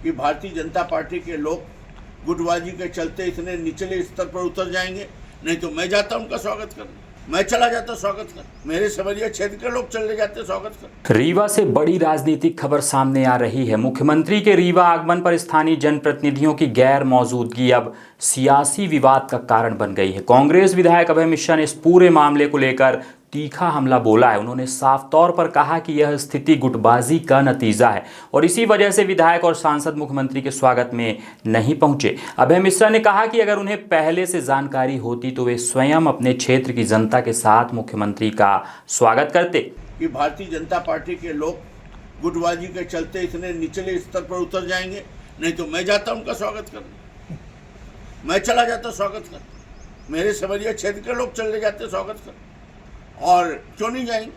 कि भारतीय जनता पार्टी के लोग गुटबाजी के चलते इतने निचले स्तर पर उतर जाएंगे। नहीं तो मैं जाता उनका स्वागत करने, मैं चला जाता स्वागत कर, मेरे समरिया क्षेत्र के लोग चले जाते स्वागत कर। रीवा से बड़ी राजनीतिक खबर सामने आ रही है। मुख्यमंत्री के रीवा आगमन पर स्थानीय जनप्रतिनिधियों की गैर मौजूदगी अब सियासी विवाद का कारण बन गई है। कांग्रेस विधायक अभय मिश्रा ने इस पूरे मामले को लेकर तीखा हमला बोला है। उन्होंने साफ तौर पर कहा कि यह स्थिति गुटबाजी का नतीजा है और इसी वजह से विधायक और सांसद मुख्यमंत्री के स्वागत में नहीं पहुंचे। अभय मिश्रा ने कहा कि अगर उन्हें पहले से जानकारी होती तो वे स्वयं अपने क्षेत्र की जनता के साथ मुख्यमंत्री का स्वागत करते। कि भारतीय जनता पार्टी के लोग गुटबाजी के चलते इतने निचले स्तर पर उतर जाएंगे। नहीं तो मैं जाता उनका स्वागत करने, मैं चला जाता स्वागत कर, मेरे समरिया क्षेत्र के लोग चले जाते स्वागत कर, और क्यों नहीं जाएंगे।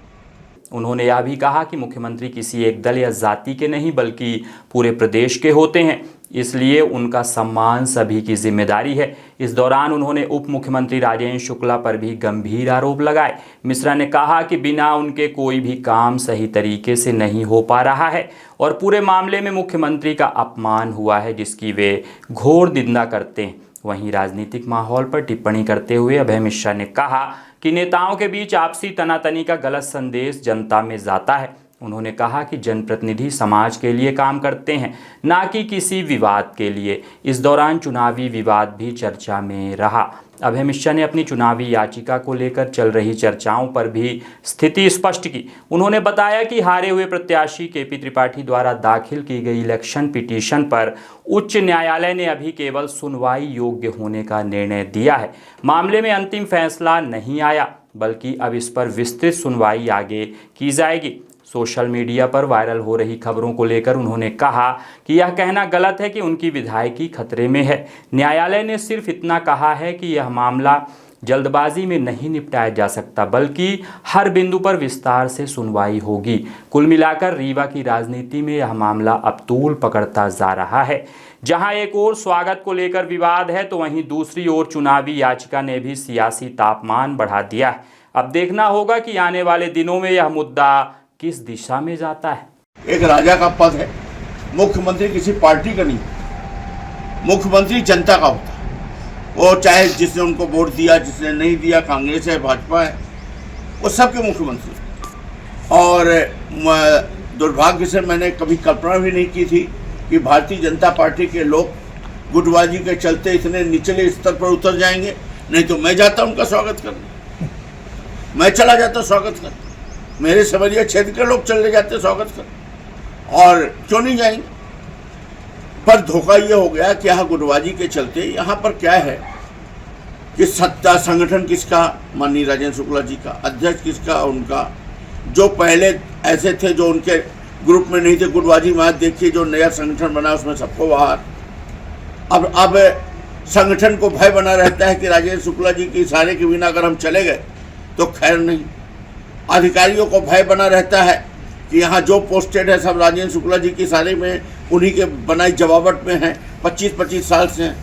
उन्होंने यह भी कहा कि मुख्यमंत्री किसी एक दल या जाति के नहीं बल्कि पूरे प्रदेश के होते हैं, इसलिए उनका सम्मान सभी की जिम्मेदारी है। इस दौरान उन्होंने उप मुख्यमंत्री राजेंद्र शुक्ला पर भी गंभीर आरोप लगाए। मिश्रा ने कहा कि बिना उनके कोई भी काम सही तरीके से नहीं हो पा रहा है और पूरे मामले में मुख्यमंत्री का अपमान हुआ है, जिसकी वे घोर निंदा करते हैं। वहीं राजनीतिक माहौल पर टिप्पणी करते हुए अभय मिश्रा ने कहा कि नेताओं के बीच आपसी तनातनी का गलत संदेश जनता में जाता है। उन्होंने कहा कि जनप्रतिनिधि समाज के लिए काम करते हैं, ना कि किसी विवाद के लिए। इस दौरान चुनावी विवाद भी चर्चा में रहा। अभय मिश्रा ने अपनी चुनावी याचिका को लेकर चल रही चर्चाओं पर भी स्थिति स्पष्ट की। उन्होंने बताया कि हारे हुए प्रत्याशी केपी त्रिपाठी द्वारा दाखिल की गई इलेक्शन पिटीशन पर उच्च न्यायालय ने अभी केवल सुनवाई योग्य होने का निर्णय दिया है। मामले में अंतिम फैसला नहीं आया, बल्कि अब इस पर विस्तृत सुनवाई आगे की जाएगी। सोशल मीडिया पर वायरल हो रही खबरों को लेकर उन्होंने कहा कि यह कहना गलत है कि उनकी विधायकी खतरे में है। न्यायालय ने सिर्फ इतना कहा है कि यह मामला जल्दबाजी में नहीं निपटाया जा सकता, बल्कि हर बिंदु पर विस्तार से सुनवाई होगी। कुल मिलाकर रीवा की राजनीति में यह मामला अब तूल पकड़ता जा रहा है। जहां एक ओर स्वागत को लेकर विवाद है, तो वहीं दूसरी ओर चुनावी याचिका ने भी सियासी तापमान बढ़ा दिया है। अब देखना होगा कि आने वाले दिनों में यह मुद्दा किस दिशा में जाता है। एक राजा का पद है, मुख्यमंत्री किसी पार्टी का नहीं, मुख्यमंत्री जनता का होता है। वो चाहे जिसने उनको वोट दिया, जिसने नहीं दिया, कांग्रेस है, भाजपा है, वो सबके मुख्यमंत्री। और दुर्भाग्य से मैंने कभी कल्पना भी नहीं की थी कि भारतीय जनता पार्टी के लोग गुटबाजी के चलते इतने निचले स्तर पर उतर जाएंगे। नहीं तो मैं जाता उनका स्वागत करने, मैं चला जाता स्वागत कर, मेरे समरिया क्षेत्र के लोग चले जाते स्वागत कर, और क्यों नहीं जाएंगे। पर धोखा ये हो गया कि यहाँ गुटबाजी के चलते यहाँ पर क्या है कि सत्ता संगठन किसका, माननीय राजेंद्र शुक्ला जी का, अध्यक्ष किसका, उनका। जो पहले ऐसे थे जो उनके ग्रुप में नहीं थे, गुटबाजी में आज देखिए जो नया संगठन बना उसमें सबको बाहर। अब संगठन को भय बना रहता है कि राजेंद्र शुक्ला जी के इशारे के बिना अगर हम चले गए तो खैर नहीं। अधिकारियों को भय बना रहता है कि यहाँ जो पोस्टेड है सब राजेंद्र शुक्ला जी के इशारे में, उन्हीं के बनाई जवाबट में हैं, 25-25 साल से हैं।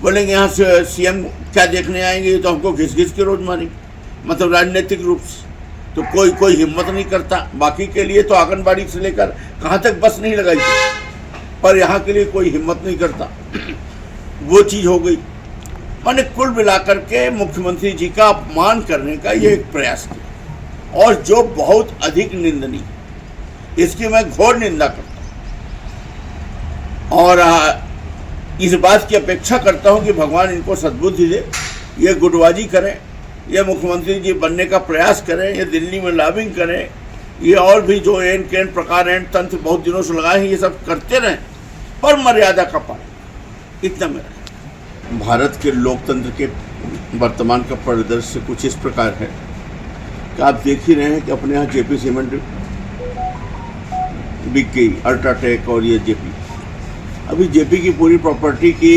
बोलेंगे यहाँ से सीएम क्या देखने आएंगे, तो हमको घिस घिस के रोज मारेंगे, मतलब राजनीतिक रूप से। तो कोई हिम्मत नहीं करता। बाकी के लिए तो आंगनबाड़ी से लेकर कहाँ तक बस नहीं लगाई थी, पर यहाँ के लिए कोई हिम्मत नहीं करता। वो चीज़ हो गई। मैंने कुल मिलाकर के मुख्यमंत्री जी का अपमान करने का ये एक प्रयास किया, और जो बहुत अधिक निंदनीय, इसकी मैं घोर निंदा करता हूँ। और इस बात की अपेक्षा करता हूँ कि भगवान इनको सद्बुद्धि दे, ये गुटबाजी करें, ये मुख्यमंत्री जी बनने का प्रयास करें, ये दिल्ली में लॉबिंग करें, ये और भी जो एन केन प्रकार एन तंत्र बहुत दिनों से लगाए हैं, ये सब करते रहें, पर मर्यादा का पालन। इतना मेरा। भारत के लोकतंत्र के वर्तमान का परिदृश्य कुछ इस प्रकार है कि आप देख ही रहे हैं कि अपने यहाँ जेपी सीमेंट बिक गई, अल्ट्राटेक और ये जेपी। अभी जेपी की पूरी प्रॉपर्टी की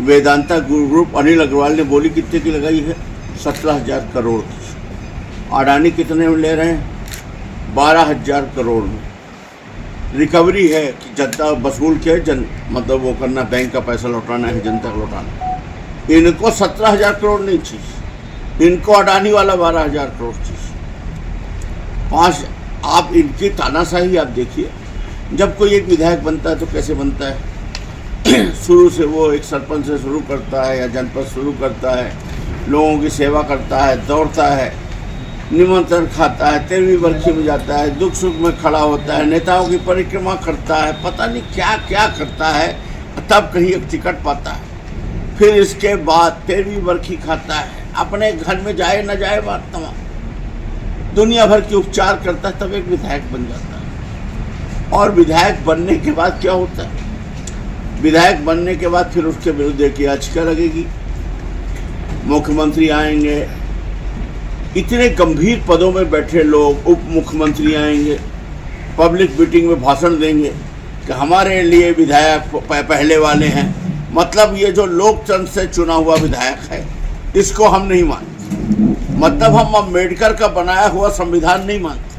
वेदांता ग्रुप अनिल अग्रवाल ने बोली कितने की लगाई है, 17,000 करोड़ की। अडानी कितने में ले रहे हैं, 12,000 करोड़ में। रिकवरी है कि जनता वसूल के मतलब वो करना, बैंक का पैसा लौटाना है, जनता को लौटाना। इनको 17,000 करोड़ नहीं चाहिए, इनको अडानी वाला 12,000 करोड़ चाहिए। 5 आप इनकी तानाशाही आप देखिए। जब कोई एक विधायक बनता है तो कैसे बनता है? शुरू से वो एक सरपंच से शुरू करता है या जनपद शुरू करता है, लोगों की सेवा करता है, दौड़ता है, निमंत्रण खाता है, 13वीं बरखी में जाता है, दुख सुख में खड़ा होता है, नेताओं की परिक्रमा करता है, पता नहीं क्या क्या करता है, तब कहीं एक टिकट पाता है। फिर इसके बाद 13वीं बरखी खाता है, अपने घर में जाए न जाए बात तमाम, दुनिया भर के उपचार करता है, तब एक विधायक बन जाता है। और विधायक बनने के बाद क्या होता है? विधायक बनने के बाद फिर उसके विरुद्ध एक याचिका लगेगी, मुख्यमंत्री आएंगे, इतने गंभीर पदों में बैठे लोग, उप मुख्यमंत्री आएंगे, पब्लिक मीटिंग में भाषण देंगे कि हमारे लिए विधायक पहले वाले हैं। मतलब ये जो लोकतंत्र से चुना हुआ विधायक है, इसको हम नहीं मानते। मतलब हम अम्बेडकर का बनाया हुआ संविधान नहीं मानते।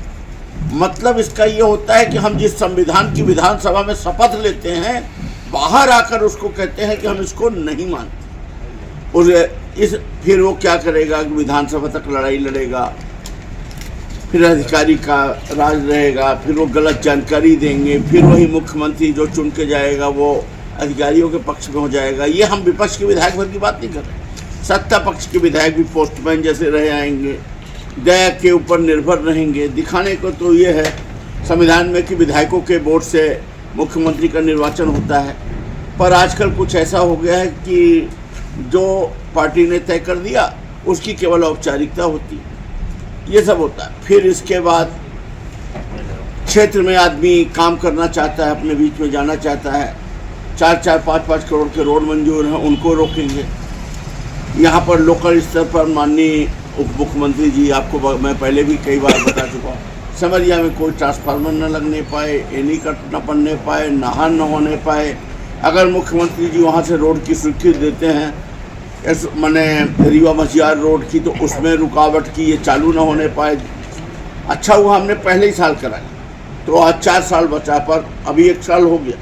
मतलब इसका ये होता है कि हम जिस संविधान की विधानसभा में शपथ लेते हैं, बाहर आकर उसको कहते हैं कि हम इसको नहीं मानते। फिर वो क्या करेगा कि विधानसभा तक लड़ाई लड़ेगा, फिर अधिकारी का राज रहेगा, फिर वो गलत जानकारी देंगे, फिर वही मुख्यमंत्री जो चुन के जाएगा वो अधिकारियों के पक्ष में हो जाएगा। ये हम विपक्ष के विधायक भर की बात नहीं कर रहे। सत्ता पक्ष के विधायक भी पोस्टमैन जैसे रहे आएंगे, दया के ऊपर निर्भर रहेंगे। दिखाने को तो ये है संविधान में कि विधायकों के वोट से मुख्यमंत्री का निर्वाचन होता है, पर आजकल कुछ ऐसा हो गया है कि जो पार्टी ने तय कर दिया उसकी केवल औपचारिकता होती है। ये सब होता है। फिर इसके बाद क्षेत्र में आदमी काम करना चाहता है, अपने बीच में जाना चाहता है, 4-4, 5-5 करोड़ के रोड मंजूर हैं, उनको रोकेंगे। यहाँ पर लोकल स्तर पर माननीय उप मुख्यमंत्री जी, आपको मैं पहले भी कई बार बता चुका हूँ, समरिया में कोई ट्रांसफार्मर न लगने पाए, एनी कट न पड़ने पाए, नहर न होने पाए। अगर मुख्यमंत्री जी वहाँ से रोड की स्वीकृति देते हैं, मैंने रीवा मझियार रोड की, तो उसमें रुकावट की, ये चालू ना होने पाए। अच्छा हुआ हमने पहले ही साल कराया, तो आज 4 साल बचा, पर अभी 1 साल हो गया,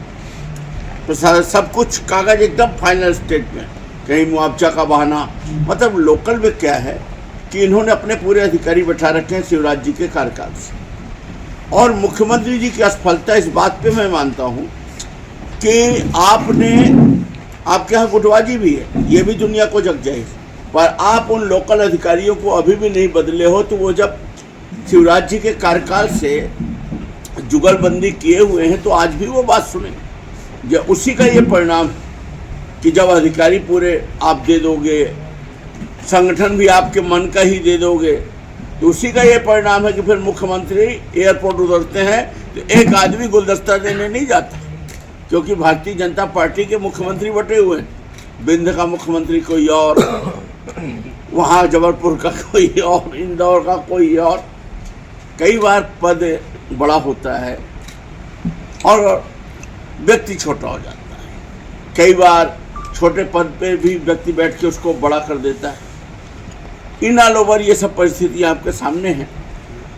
तो सब कुछ कागज एकदम फाइनल स्टेज में। कहीं मुआवजा का बहाना, मतलब लोकल में क्या है कि इन्होंने अपने पूरे अधिकारी बैठा रखे हैं शिवराज जी के कार्यकाल से। और मुख्यमंत्री जी की असफलता इस बात पे मैं मानता हूँ कि आपके यहाँ गुटबाजी भी है, ये भी दुनिया को जग जाए, पर आप उन लोकल अधिकारियों को अभी भी नहीं बदले हो। तो वो जब शिवराज जी के कार्यकाल से जुगलबंदी किए हुए हैं, तो आज भी वो बात सुने। जो उसी का ये परिणाम कि जब अधिकारी पूरे आप दे दोगे, संगठन भी आपके मन का ही दे दोगे, तो उसी का ये परिणाम है कि फिर मुख्यमंत्री एयरपोर्ट उतरते हैं तो एक आदमी गुलदस्ता देने नहीं जाता, क्योंकि भारतीय जनता पार्टी के मुख्यमंत्री बटे हुए हैं। बिंद का मुख्यमंत्री कोई और, वहाँ जबलपुर का कोई और, इंदौर का कोई और। कई बार पद बड़ा होता है और व्यक्ति छोटा हो जाता है। कई बार छोटे पद पे भी व्यक्ति बैठ के उसको बड़ा कर देता है। इन ऑल ओवर ये सब परिस्थितियाँ आपके सामने हैं।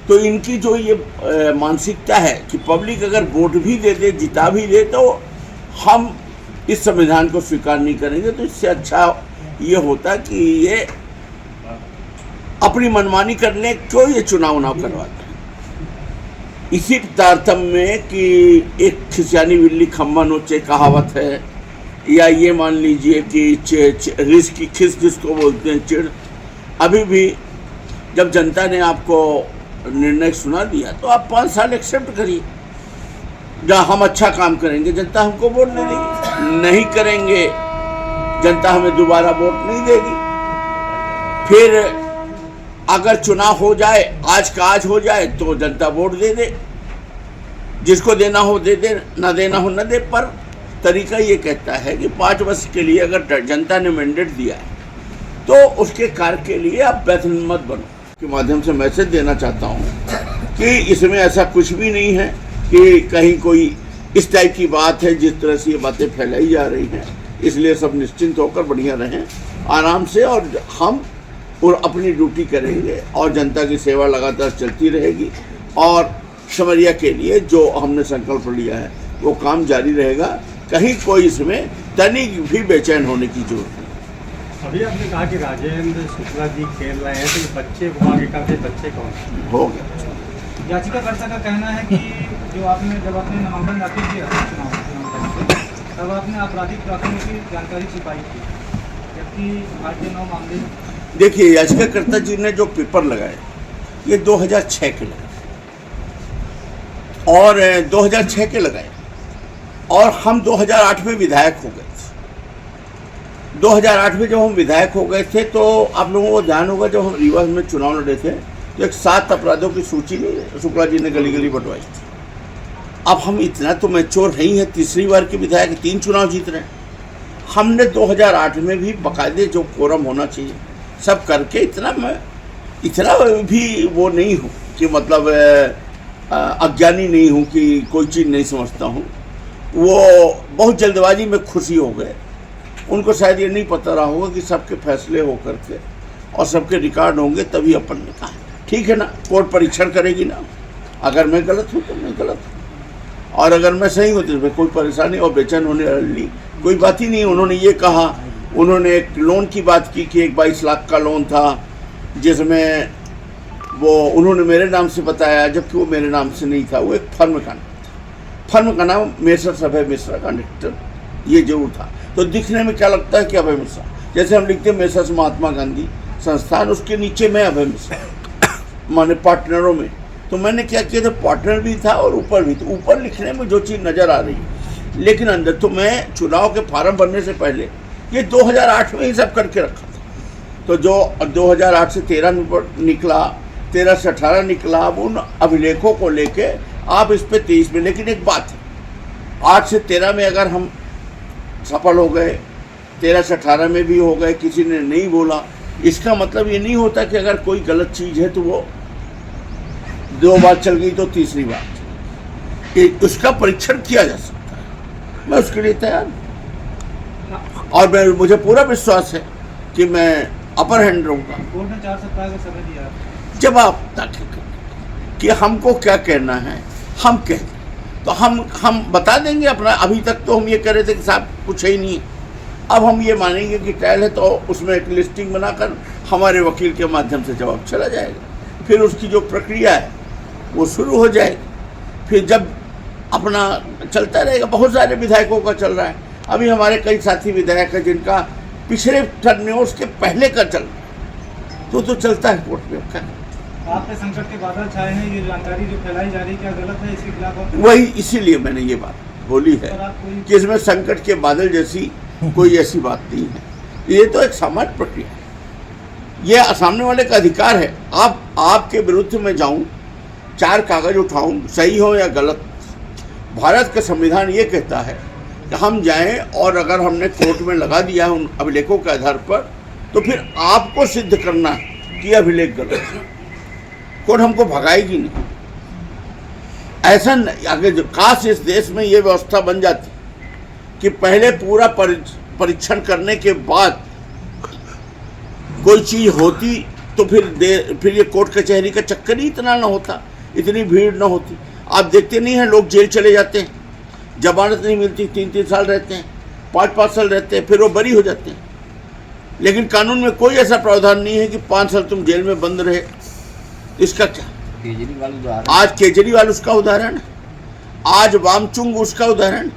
तो इनकी जो ये मानसिकता है कि पब्लिक अगर वोट भी दे दे, जिता भी दे, तो हम इस संविधान को स्वीकार नहीं करेंगे, तो इससे अच्छा ये होता कि ये अपनी मनमानी करने क्यों ये चुनाव करवाते हैं। इसी तारतम्य में कि एक खिसियानी बिल्ली खम्भा नोचे कहावत है, या ये मान लीजिए कि रिस की खिस जिसको बोलते हैं, चिड़। अभी भी जब जनता ने आपको निर्णय सुना दिया तो आप 5 साल एक्सेप्ट करिए। जहाँ हम अच्छा काम करेंगे जनता हमको वोट नहीं देगी, नहीं करेंगे जनता हमें दोबारा वोट नहीं देगी। फिर अगर चुनाव हो जाए, आज का आज हो जाए, तो जनता वोट दे दे, जिसको देना हो दे दे, ना देना हो न दे। पर तरीका ये कहता है कि 5 वर्ष के लिए अगर जनता ने मैंडेट दिया है तो उसके कार्य के लिए आप व्यथित मत बनो। के माध्यम से मैसेज देना चाहता हूँ कि इसमें ऐसा कुछ भी नहीं है कि कहीं कोई इस टाइप की बात है जिस तरह से ये बातें फैलाई जा रही हैं। इसलिए सब निश्चिंत होकर बढ़िया रहें, आराम से, और हम और अपनी ड्यूटी करेंगे और जनता की सेवा लगातार चलती रहेगी। और समरिया के लिए जो हमने संकल्प लिया है वो काम जारी रहेगा। कहीं कोई इसमें तनिक भी बेचैन होने की जरूरत नहीं। अभी आपने कहा कि राजेंद्र शुक्ला जी खेल रहे हैं, तो बच्चे को आगे करते, बच्चे कौन हो गया। याचिकाकर्ता का कहना है कि जो आपने जब आपने नामांकन दाखिल किया चुनाव तब आपने आपराधिक प्राथमिकी की जानकारी छिपाई थी, जबकि 8 के 9 मामले। देखिए, याचिकाकर्ता जी ने जो पेपर लगाए ये 2006 के लगाए और 2006 के लगाए और हम 2008 में विधायक हो गए थे। 2008 में जब हम विधायक हो गए थे तो आप लोगों को ध्यान होगा, जब हम रीवा में चुनाव लड़े थे तो एक 7 अपराधों की सूची में शुक्ला जी ने गली गली बंटवाई थी। अब हम इतना तो मैच्योर नहीं है, तीसरी बार के विधायक 3 चुनाव जीत रहे हैं। हमने 2008 में भी बाकायदे जो कोरम होना चाहिए सब करके, इतना भी वो नहीं हूँ कि मतलब अज्ञानी नहीं हूँ कि कोई चीज़ नहीं समझता हूँ। वो बहुत जल्दबाजी में खुशी हो गए, उनको शायद ये नहीं पता रहा होगा कि सबके फैसले हो करके और सबके रिकॉर्ड होंगे तभी अपन ने कहा ठीक है ना, कोर्ट परीक्षण करेगी ना, अगर मैं गलत हूँ तो मैं गलत हूँ और अगर मैं सही हूँ तो इसमें कोई परेशानी और बेचैन होने वाली कोई बात ही नहीं। उन्होंने ये कहा, उन्होंने एक लोन की बात की कि एक 22 लाख का लोन था जिसमें वो उन्होंने मेरे नाम से बताया, जबकि वो मेरे नाम से नहीं था, वो एक फर्म का नाम था। फर्म का नाम मेसर्स अभय मिश्रा कंडक्टर ये जरूर था। तो दिखने में क्या लगता है कि अभय मिश्रा, जैसे हम लिखते हैं मेसर्स महात्मा गांधी संस्थान, उसके नीचे मैं अभय मिश्रा माने पार्टनरों में। तो मैंने क्या किया था, पार्टनर भी था और ऊपर भी। तो ऊपर लिखने में जो चीज़ नज़र आ रही है, लेकिन अंदर तो मैं चुनाव के फार्म भरने से पहले ये 2008 में ही सब करके रखा था। तो जो 2008 से 13 निकला, 13 से 18 निकला, अब उन अभिलेखों को लेके आप इस पे 23 में। लेकिन एक बात है, 8 से 13 में अगर हम सफल हो गए, 13 से 18 में भी हो गए, किसी ने नहीं बोला, इसका मतलब ये नहीं होता कि अगर कोई गलत चीज़ है तो वो 2 बार चल गई तो तीसरी बार उसका परीक्षण किया जा सकता है। मैं उसके लिए तैयार हूँ और मुझे पूरा विश्वास है कि मैं अपर हैंड रहूँगा। कोर्ट ने 4 सप्ताह का समय दिया, जवाब दाखिल करें कि हमको क्या कहना है, हम कह दें तो हम बता देंगे अपना। अभी तक तो हम ये कह रहे थे कि साहब कुछ ही नहीं है, अब हम ये मानेंगे कि ट्रायल है तो उसमें एक लिस्टिंग बनाकर हमारे वकील के माध्यम से जवाब चला जाएगा, फिर उसकी जो प्रक्रिया है वो शुरू हो जाएगी। फिर जब अपना चलता रहेगा, बहुत सारे विधायकों का चल रहा है, अभी हमारे कई साथी विधायक हैं जिनका पिछले टर्म में उसके पहले का चल रहा है, तो चलता है कोर्ट में। आप पे संकट के बादल छाए हैं, ये जानकारी जो फैलाई जा रही है क्या गलत है, इसके खिलाफ वही इसीलिए मैंने ये बात बोली है कि इसमें संकट के बादल जैसी कोई ऐसी बात नहीं है। ये तो एक सामान्य प्रक्रिया है, ये सामने वाले का अधिकार है। आपके विरुद्ध में जाऊं, 4 कागज उठाऊं, सही हो या गलत, भारत का संविधान ये कहता है कि हम जाएं और अगर हमने कोर्ट में लगा दिया है उन अभिलेखों के आधार पर तो फिर आपको सिद्ध करना है कि अभिलेख गलत है। कोर्ट हमको भगाएगी नहीं। ऐसा अगर काश इस देश में ये व्यवस्था बन जाती कि पहले पूरा परीक्षण करने के बाद कोई चीज़ होती तो फिर ये कोर्ट कचहरी का चक्कर ही इतना ना होता, इतनी भीड़ ना होती। आप देखते नहीं हैं, लोग जेल चले जाते हैं, जमानत नहीं मिलती, 3-3 साल रहते हैं, 5-5 साल रहते हैं, फिर वो बरी हो जाते हैं। लेकिन कानून में कोई ऐसा प्रावधान नहीं है कि 5 साल तुम जेल में बंद रहे। इसका क्या? आज केजरीवाल उसका उदाहरण है, आज वामचुंग उसका उदाहरण।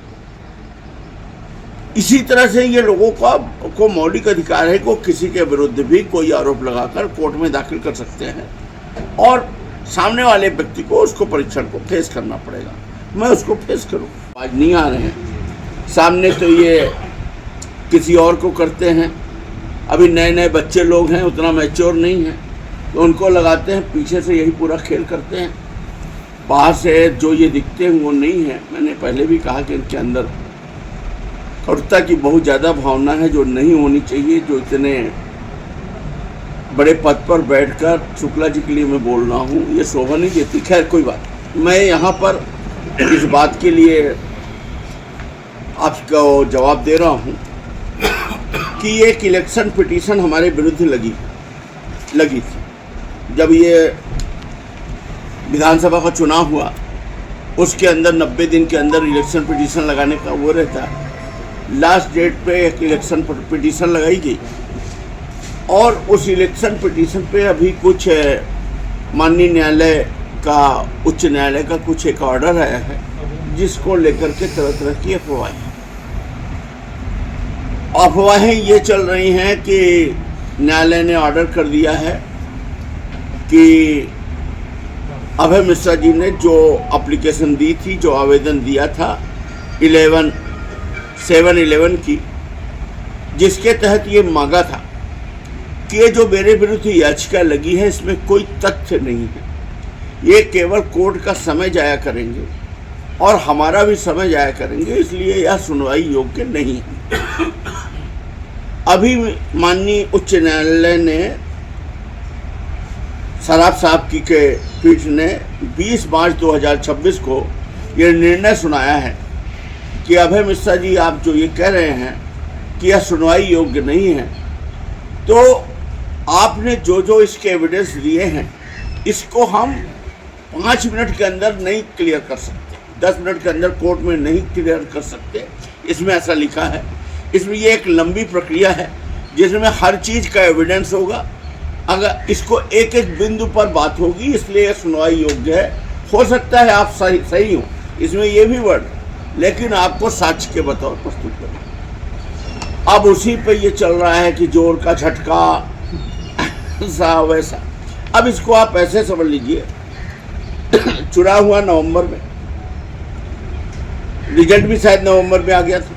इसी तरह से ये लोगों को मौलिक अधिकार है कि किसी के विरुद्ध भी कोई आरोप लगाकर कोर्ट में दाखिल कर सकते हैं और सामने वाले व्यक्ति को उसको परीक्षण को फेस करना पड़ेगा। मैं उसको फेस करूँ। आज नहीं आ रहे हैं सामने तो ये किसी और को करते हैं। अभी नए बच्चे लोग हैं, उतना मैच्योर नहीं है, तो उनको लगाते हैं, पीछे से यही पूरा खेल करते हैं। बाहर से जो ये दिखते हैं वो नहीं है। मैंने पहले भी कहा कि इनके अंदर कठोरता की बहुत ज़्यादा भावना है जो नहीं होनी चाहिए। जो इतने बड़े पद पर बैठकर शुक्ला जी के लिए मैं बोल रहा हूँ, ये शोभा नहीं देती। खैर कोई बात, मैं यहाँ पर इस बात के लिए आपको जवाब दे रहा हूँ कि एक इलेक्शन पिटीशन हमारे विरुद्ध लगी थी। जब ये विधानसभा का चुनाव हुआ उसके अंदर 90 दिन के अंदर इलेक्शन पिटीशन लगाने का वो रहता है। लास्ट डेट पे एक इलेक्शन पिटीशन लगाई गई और उस इलेक्शन पिटीशन पे अभी कुछ माननीय न्यायालय आपका उच्च न्यायालय का कुछ एक ऑर्डर आया है जिसको लेकर के तरह तरह की अफवाहें ये चल रही हैं कि न्यायालय ने ऑर्डर कर दिया है कि अभय मिश्रा जी ने जो एप्लीकेशन दी थी, जो आवेदन दिया था 7/11 की, जिसके तहत ये मांगा था कि ये जो मेरे विरुद्ध याचिका लगी है इसमें कोई तथ्य नहीं है, ये केवल कोर्ट का समय जाया करेंगे और हमारा भी समय जाया करेंगे, इसलिए यह सुनवाई योग्य नहीं है। अभी माननीय उच्च न्यायालय ने सराफ साहब की के पीठ ने 20 मार्च 2026 को यह निर्णय सुनाया है कि अभय मिश्रा जी आप जो ये कह रहे हैं कि यह सुनवाई योग्य नहीं है, तो आपने जो जो इसके एविडेंस दिए हैं इसको हम 5 मिनट के अंदर नहीं क्लियर कर सकते, 10 मिनट के अंदर कोर्ट में नहीं क्लियर कर सकते, इसमें ऐसा लिखा है। इसमें ये एक लंबी प्रक्रिया है जिसमें हर चीज़ का एविडेंस होगा, अगर इसको एक एक बिंदु पर बात होगी, इसलिए यह सुनवाई योग्य है। हो सकता है आप सही हो, इसमें ये भी वर्ड, लेकिन आपको साक्ष्य के बतौर प्रस्तुत करें। अब उसी पे ये चल रहा है कि जोर का झटका ऐसा वैसा। अब इसको आप ऐसे समझ लीजिए, चुनाव हुआ नवंबर में, रिजल्ट भी शायद नवंबर में आ गया था,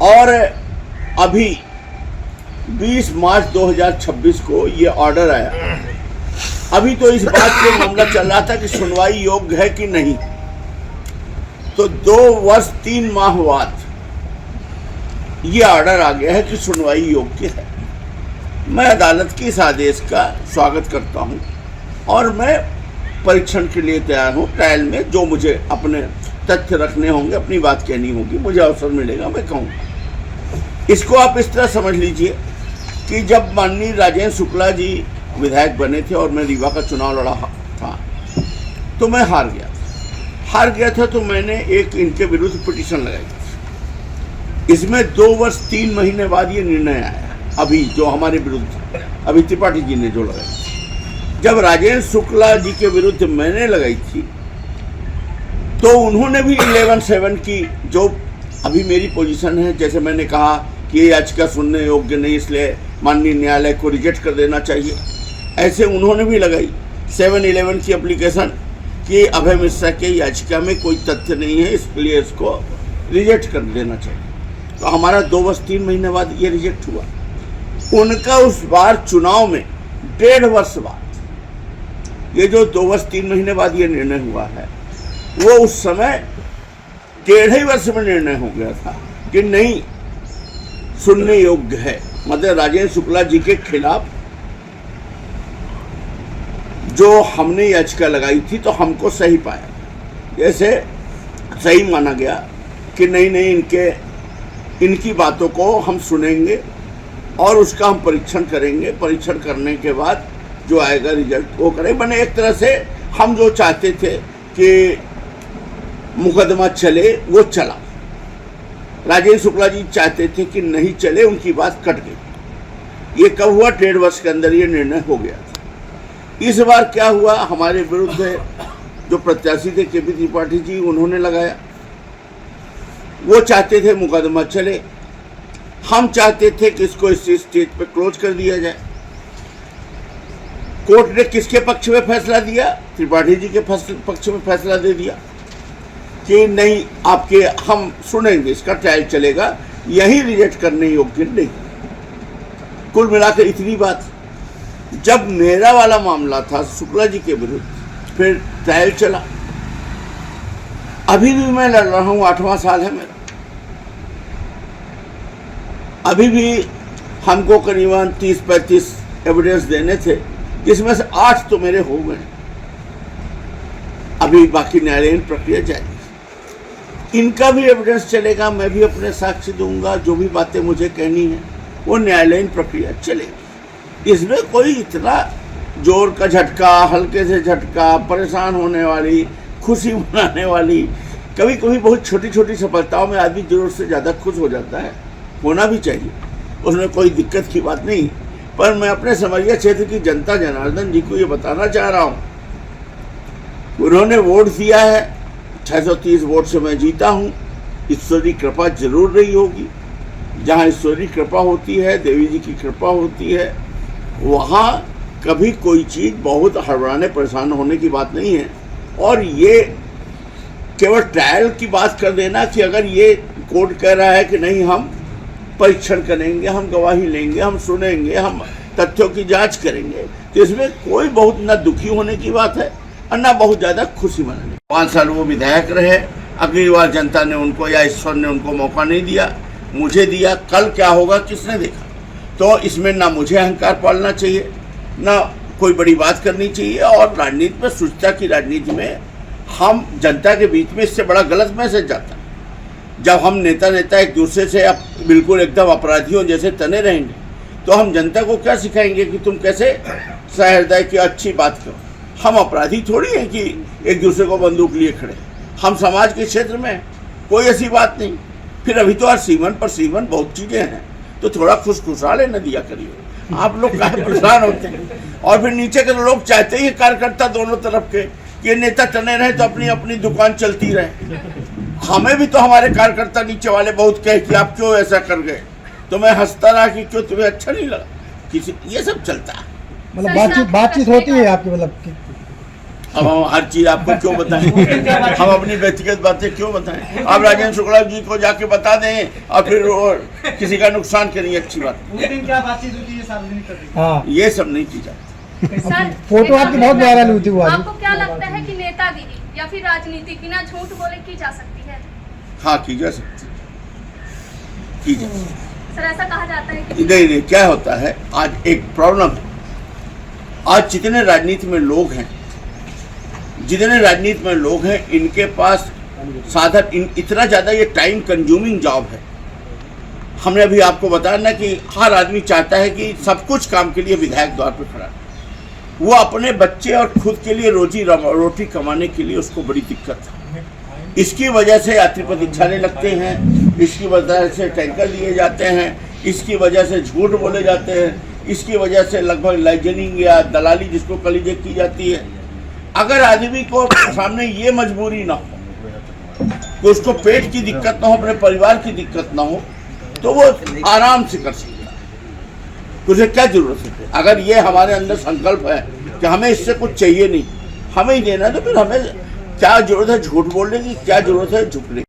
और अभी 20 मार्च 2026 को ये ऑर्डर आया। अभी तो इस बात पे मामला चल रहा था कि सुनवाई योग्य है कि नहीं, तो 2 वर्ष 3 माह बाद ये ऑर्डर आ गया है कि सुनवाई योग्य है। मैं अदालत के इस आदेश का स्वागत करता हूं और मैं परीक्षण के लिए तैयार हूं। ट्रायल में जो मुझे अपने तथ्य रखने होंगे, अपनी बात कहनी होगी, मुझे अवसर मिलेगा, मैं कहूँगा। इसको आप इस तरह समझ लीजिए कि जब माननीय राजेंद्र शुक्ला जी विधायक बने थे और मैं रीवा का चुनाव लड़ा था, तो मैं हार गया था, तो मैंने एक इनके विरुद्ध पिटीशन लगाई थी। इसमें 2 वर्ष 3 महीने बाद ये निर्णय आया, अभी जो हमारे विरुद्ध अभी त्रिपाठी जी ने जो लगाई थी। जब राजेंद्र शुक्ला जी के विरुद्ध मैंने लगाई थी तो उन्होंने भी 11/7 की जो अभी मेरी पोजीशन है, जैसे मैंने कहा कि ये याचिका सुनने योग्य नहीं, इसलिए माननीय न्यायालय को रिजेक्ट कर देना चाहिए, ऐसे उन्होंने भी लगाई 7/11 की एप्लीकेशन कि अभय मिश्रा के याचिका में कोई तथ्य नहीं है, इसलिए इसको रिजेक्ट कर देना चाहिए। तो हमारा 2 वर्ष 3 महीने बाद ये रिजेक्ट हुआ। उनका उस बार चुनाव में 1.5 वर्ष बाद, ये जो 2 वर्ष 3 महीने बाद ये निर्णय हुआ है, वो उस समय 1.5 वर्ष में निर्णय हो गया था कि नहीं सुनने योग्य है। मतलब राजेंद्र शुक्ला जी के खिलाफ जो हमने याचिका लगाई थी तो हमको सही पाया, जैसे सही माना गया कि नहीं इनकी बातों को हम सुनेंगे और उसका हम परीक्षण करेंगे, परीक्षण करने के बाद जो आएगा रिजल्ट वो करें। मैंने एक तरह से हम जो चाहते थे कि मुकदमा चले वो चला, राजेंद्र शुक्ला जी चाहते थे कि नहीं चले, उनकी बात कट गई। ये कब हुआ? 1.5 वर्ष के अंदर ये निर्णय हो गया था। इस बार क्या हुआ, हमारे विरुद्ध जो प्रत्याशी थे केपी त्रिपाठी जी, उन्होंने लगाया, वो चाहते थे मुकदमा चले, हम चाहते थे कि इसको इस स्टेज पे क्लोज कर दिया जाए। कोर्ट ने किसके पक्ष में फैसला दिया? त्रिपाठी जी के पक्ष में फैसला दे दिया कि नहीं, आपके हम सुनेंगे, इसका ट्रायल चलेगा, यही रिजेक्ट करने योग्य नहीं। कुल मिलाकर इतनी बात। जब मेरा वाला मामला था शुक्ला जी के विरुद्ध, फिर ट्रायल चला, अभी भी मैं लड़ रहा हूँ, 8वां साल है मेरा। अभी भी हमको करीबन 30-35 एविडेंस देने थे, जिसमें से 8 तो मेरे हो गए, अभी बाकी न्यायालयीन प्रक्रिया जाएगी। इनका भी एविडेंस चलेगा, मैं भी अपने साक्ष्य दूंगा, जो भी बातें मुझे कहनी है वो न्यायालयीन प्रक्रिया चलेगी। इसमें कोई इतना जोर का झटका, हल्के से झटका, परेशान होने वाली, खुशी मनाने वाली, कभी कभी बहुत छोटी छोटी सफलताओं में आदमी जरूरत से ज़्यादा खुश हो जाता है, होना भी चाहिए, उसमें कोई दिक्कत की बात नहीं। पर मैं अपने समरिया क्षेत्र की जनता जनार्दन जी को ये बताना चाह रहा हूँ उन्होंने वोट दिया है, 630 वोट से मैं जीता हूँ। ईश्वरी कृपा जरूर रही होगी। जहाँ ईश्वरी कृपा होती है, देवी जी की कृपा होती है, वहाँ कभी कोई चीज़ बहुत हड़बड़ाने परेशान होने की बात नहीं है। और ये केवल ट्रायल की बात कर देना कि अगर ये कोर्ट कह रहा है कि नहीं हम परीक्षण करेंगे, हम गवाही लेंगे, हम सुनेंगे, हम तथ्यों की जांच करेंगे, तो इसमें कोई बहुत ना दुखी होने की बात है और ना बहुत ज़्यादा खुशी मनाने। 5 साल वो विधायक रहे, अगली बार जनता ने उनको या ईश्वर ने उनको मौका नहीं दिया, मुझे दिया। कल क्या होगा किसने देखा? तो इसमें ना मुझे अहंकार पालना चाहिए, ना कोई बड़ी बात करनी चाहिए। और राजनीति में, शुचिता की राजनीति में हम जनता के बीच में इससे बड़ा गलत मैसेज जाता है। जब हम नेता एक दूसरे से बिल्कुल एकदम अपराधियों जैसे तने रहेंगे, तो हम जनता को क्या सिखाएंगे कि तुम कैसे सहृदय की अच्छी बात करो। हम अपराधी थोड़ी हैं कि एक दूसरे को बंदूक लिए खड़े। हम समाज के क्षेत्र में कोई ऐसी बात नहीं। फिर अभी तो हर सीवन पर सीवन बहुत चीज़ें हैं, तो थोड़ा खुशखुशाले न दिया करिए। आप लोग काहे परेशान होते हैं? और फिर नीचे के लोग चाहते ही कार्यकर्ता दोनों तरफ के कि ये नेता तने रहे तो अपनी अपनी दुकान चलती रहे। हमें भी तो हमारे कार्यकर्ता नीचे वाले बहुत कहे कि आप क्यों ऐसा कर गए, तो मैं हंसता रहा कि क्यों तुम्हें अच्छा नहीं लगा। किसी ये सब चलता है। मतलब बातचीत होती है आपकी, मतलब अब हम हर चीज आपको क्यों बताएं? हम अपनी व्यक्तिगत बातें क्यों बताएं? आप राजेंद्र शुक्ला जी को जाके बता दें और फिर किसी का नुकसान करेंगे, अच्छी बात। उस दिन क्या बातचीत हुई है सार्वजनिक कर दी? हाँ, ये सब नहीं की जाती। सर, फोटो आपकी बहुत वायरल हुई थी वो आज। आपको क्या लगता है कि नेतागिरी या फिर राजनीति बिना झूठ बोले की जा सकती है? हाँ, की जा सकती, की जा सकती। सर, ऐसा कहा जाता है कि नहीं, क्या होता है, आज एक प्रॉब्लम है। आज जितने राजनीति में लोग हैं, इनके पास साधन, इतना ज़्यादा ये टाइम कंज्यूमिंग जॉब है। हमने अभी आपको बताया ना कि हर आदमी चाहता है कि सब कुछ काम के लिए विधायक द्वार पर खड़ा है। वो अपने बच्चे और खुद के लिए रोटी कमाने के लिए उसको बड़ी दिक्कत है। इसकी वजह से यात्री प्रतीक्षालय लगते हैं, इसकी वजह से टैंकर दिए जाते हैं, इसकी वजह से झूठ बोले जाते हैं, इसकी वजह से लगभग लाइजनिंग या दलाली जिसको कलीजे की जाती है। अगर आदमी को सामने ये मजबूरी ना हो कि उसको पेट की दिक्कत ना हो, अपने परिवार की दिक्कत ना हो, तो वो आराम से कर सकता है। तुझे क्या जरूरत है? अगर ये हमारे अंदर संकल्प है कि हमें इससे कुछ चाहिए नहीं, हमें ही देना, तो फिर हमें क्या जरूरत है झूठ बोलने की, क्या जरूरत है झुकने की?